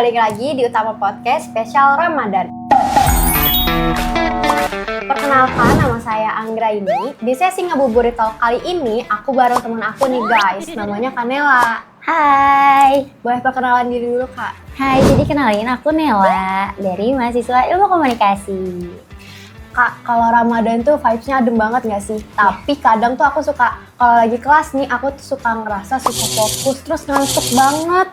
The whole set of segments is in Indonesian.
balik lagi di Utama Podcast spesial Ramadan. Perkenalkan, nama saya Anggra ini. Di sesi Ngabuburit Talk kali ini, aku bareng teman aku nih guys, namanya Kanela. Hai. Boleh perkenalan diri dulu Kak? Hai, jadi kenalin aku Nela dari mahasiswa Ilmu Komunikasi. Kak, kalau Ramadan tuh vibes-nya adem banget gak sih? Tapi kadang tuh aku suka, kalau lagi kelas nih, aku tuh suka ngerasa susah fokus, terus ngantuk banget.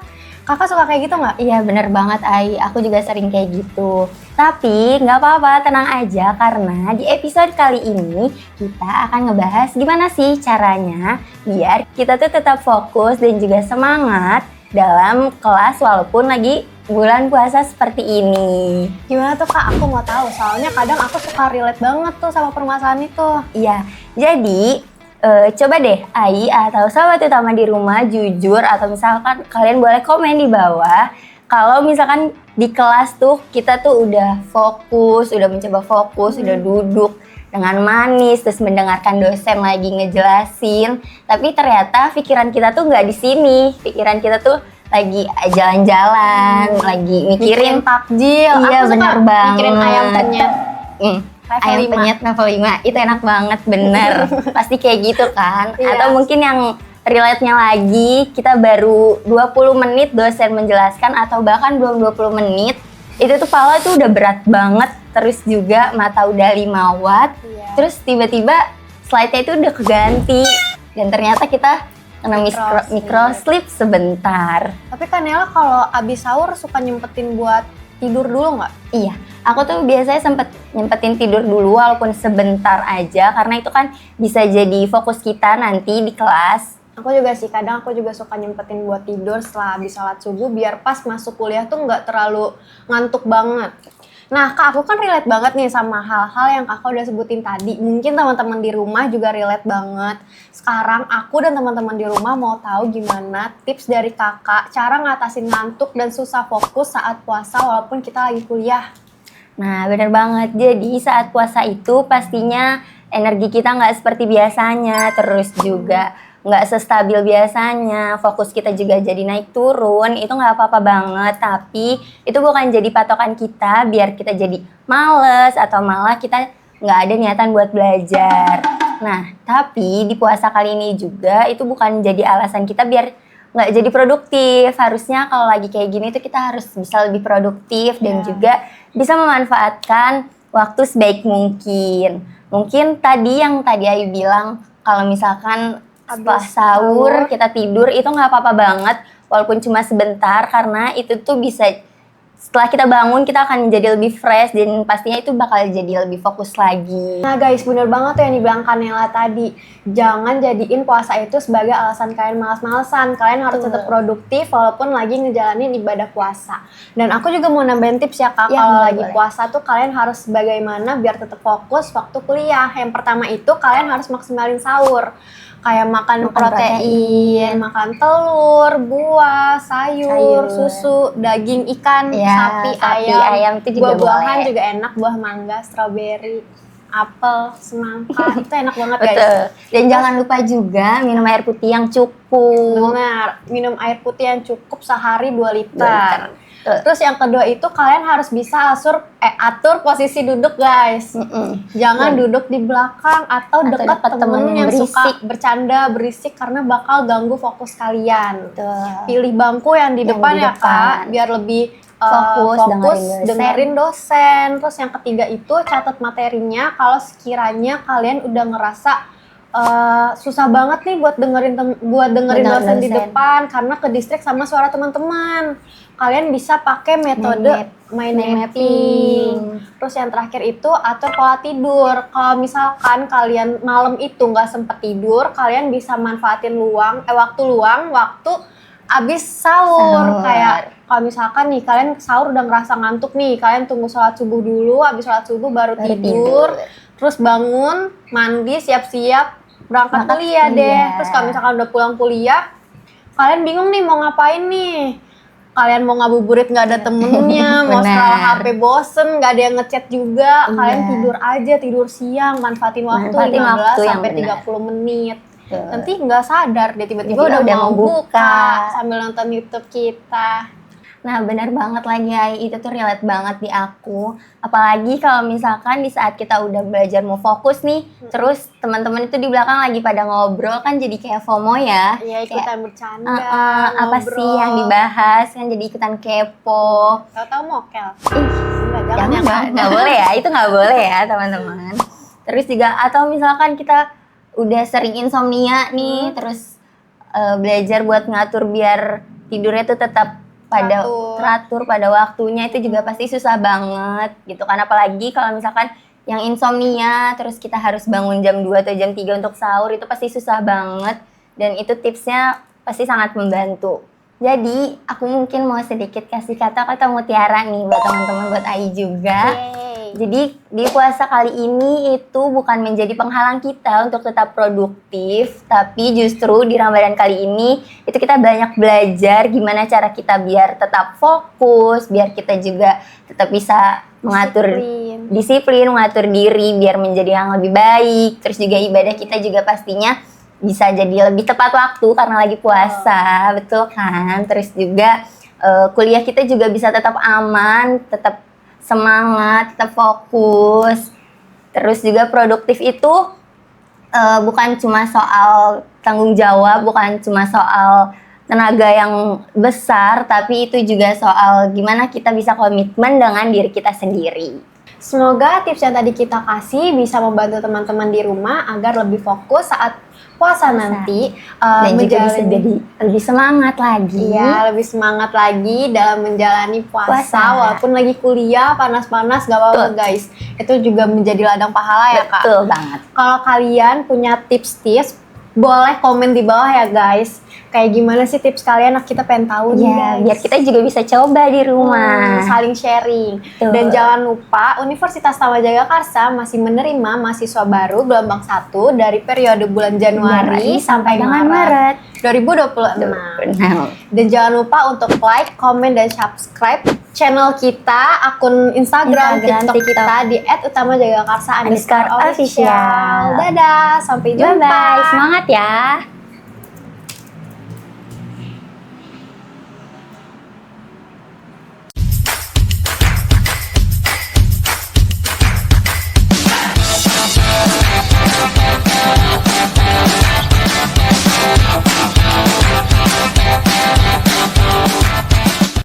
Kakak suka kayak gitu nggak? Iya bener banget Ai, aku juga sering kayak gitu. Tapi nggak apa-apa, tenang aja karena di episode kali ini kita akan ngebahas gimana sih caranya biar kita tuh tetap fokus dan juga semangat dalam kelas walaupun lagi bulan puasa seperti ini. Gimana tuh Kak? Aku mau tahu, soalnya kadang aku suka relate banget tuh sama permasalahan itu. Iya, jadi coba deh Ai atau sahabat utama di rumah jujur atau misalkan kalian boleh komen di bawah kalau misalkan di kelas tuh kita tuh udah fokus, udah mencoba fokus, udah duduk dengan manis terus mendengarkan dosen lagi ngejelasin, tapi ternyata pikiran kita tuh nggak di sini, pikiran kita tuh lagi jalan-jalan, lagi mikirin takjil. Iya bener banget. Mikirin ayam penyet. Ayam penyet level 5, itu enak banget, bener. Pasti kayak gitu kan. Iya. Atau mungkin yang relate-nya lagi, kita baru 20 menit dosen menjelaskan atau bahkan belum 20 menit, itu tuh pala tuh udah berat banget, terus juga mata udah 5 watt, terus tiba-tiba slide-nya itu udah keganti, dan ternyata kita kena microslip sebentar. Tapi Kanela kalau abis sahur suka nyempetin buat tidur dulu nggak? Iya, aku tuh biasanya nyempetin tidur dulu walaupun sebentar aja karena itu kan bisa jadi fokus kita nanti di kelas. Aku juga sih, kadang aku juga suka nyempetin buat tidur setelah habis sholat subuh biar pas masuk kuliah tuh nggak terlalu ngantuk banget. Nah Kak, aku kan relate banget nih sama hal-hal yang Kakak udah sebutin tadi. Mungkin teman-teman di rumah juga relate banget. Sekarang aku dan teman-teman di rumah mau tahu gimana tips dari Kakak cara ngatasin ngantuk dan susah fokus saat puasa walaupun kita lagi kuliah. Nah bener banget, jadi saat puasa itu pastinya energi kita nggak seperti biasanya, terus juga nggak sestabil biasanya, fokus kita juga jadi naik turun, itu nggak apa-apa banget, tapi itu bukan jadi patokan kita biar kita jadi males atau malah kita nggak ada niatan buat belajar. Nah, tapi di puasa kali ini juga itu bukan jadi alasan kita biar nggak jadi produktif. Harusnya kalau lagi kayak gini tuh kita harus bisa lebih produktif dan juga bisa memanfaatkan waktu sebaik mungkin. Mungkin yang tadi Ayu bilang kalau misalkan setelah sahur kita tidur itu nggak apa-apa banget walaupun cuma sebentar karena itu tuh bisa setelah kita bangun kita akan jadi lebih fresh dan pastinya itu bakal jadi lebih fokus lagi. Nah guys, bener banget tuh yang dibilang Kanela tadi. Jangan jadiin puasa itu sebagai alasan kalian malas-malasan. Kalian harus tetap produktif walaupun lagi ngejalanin ibadah puasa. Dan aku juga mau nambahin tips ya Kak, kalau lagi puasa tuh kalian harus bagaimana biar tetap fokus waktu kuliah. Yang pertama itu kalian harus maksimalin sahur. Kayak makan protein, makan telur, buah, sayur, susu, daging, ikan, sapi, ayam itu juga buah-buahan juga enak, buah mangga, stroberi, apel, semangka, itu enak banget guys. Betul. Dan jangan lupa juga minum air putih yang cukup. Benar, minum air putih yang cukup sehari 2 liter. Terus yang kedua itu kalian harus bisa atur posisi duduk guys. Jangan duduk di belakang atau dekat temen yang suka bercanda berisik karena bakal ganggu fokus kalian. Pilih bangku yang di depan ya Kak, biar lebih fokus dengerin dosen. Terus yang ketiga itu catat materinya kalau sekiranya kalian udah ngerasa susah banget nih buat dengerin dosen di depan karena ke distract sama suara teman-teman. Kalian bisa pakai metode mind mapping. Terus yang terakhir itu atur pola tidur. Kalau misalkan kalian malam itu nggak sempet tidur, kalian bisa manfaatin waktu luang waktu abis sahur. Kayak kalau misalkan nih kalian sahur udah ngerasa ngantuk nih, kalian tunggu sholat subuh dulu, abis sholat subuh baru tidur. Terus bangun, mandi, siap-siap berangkat kuliah deh. Terus kalau misalkan udah pulang kuliah, kalian bingung nih mau ngapain nih. Kalian mau ngabuburit nggak ada temennya, mau scroll HP bosen, nggak ada yang ngechat juga, kalian tidur aja, tidur siang, manfaatin waktu 15 sampai 30 menit. Nanti nggak sadar dia tiba-tiba udah mau buka sambil nonton YouTube kita. Nah, benar banget lagi, Ai. Itu tuh relate banget di aku. Apalagi kalau misalkan di saat kita udah belajar mau fokus nih, terus teman-teman itu di belakang lagi pada ngobrol kan jadi kayak FOMO ya. Iya, Kayak, ikutan bercanda, apa sih yang dibahas kan jadi ikutan kepo. Tahu-tahu mokel. Enggak, Nggak boleh ya, itu nggak boleh ya teman-teman. Terus juga atau misalkan kita udah sering insomnia nih, terus belajar buat ngatur biar tidurnya tuh tetap teratur pada waktunya, itu juga pasti susah banget gitu kan. Apalagi kalau misalkan yang insomnia terus kita harus bangun jam 2 atau jam 3 untuk sahur, itu pasti susah banget, dan itu tipsnya pasti sangat membantu. Jadi aku mungkin mau sedikit kasih kata-kata mutiara nih buat teman-teman, buat Ai juga. Jadi di puasa kali ini itu bukan menjadi penghalang kita untuk tetap produktif, tapi justru di Ramadan kali ini itu kita banyak belajar gimana cara kita biar tetap fokus, biar kita juga tetap bisa mengatur disiplin, mengatur diri biar menjadi yang lebih baik. Terus juga ibadah kita juga pastinya bisa jadi lebih tepat waktu karena lagi puasa, betul kan? Terus juga kuliah kita juga bisa tetap aman, tetap semangat, tetap fokus. Terus juga produktif itu bukan cuma soal tanggung jawab, bukan cuma soal tenaga yang besar, tapi itu juga soal gimana kita bisa komitmen dengan diri kita sendiri. Semoga tips yang tadi kita kasih bisa membantu teman-teman di rumah agar lebih fokus saat puasa nanti, dan juga bisa jadi lebih semangat lagi. Iya, lebih semangat lagi dalam menjalani puasa. Walaupun lagi kuliah panas-panas gak apa-apa guys, itu juga menjadi ladang pahala ya Kak. Betul banget. Kalau kalian punya tips-tips, boleh komen di bawah ya guys. Kayak gimana sih tips kalian? Kita pengen tahu nih guys. Biar kita juga bisa coba di rumah. Saling sharing. Betul. Dan jangan lupa Universitas Taman Jagakarsa masih menerima mahasiswa baru gelombang 1 dari periode bulan Januari sampai dengan Maret 2026. Dan jangan lupa untuk like, komen, dan subscribe channel kita, akun Instagram TikTok kita di @utamajagakarsa_official. Dadah, sampai jumpa. Bye-bye, semangat ya.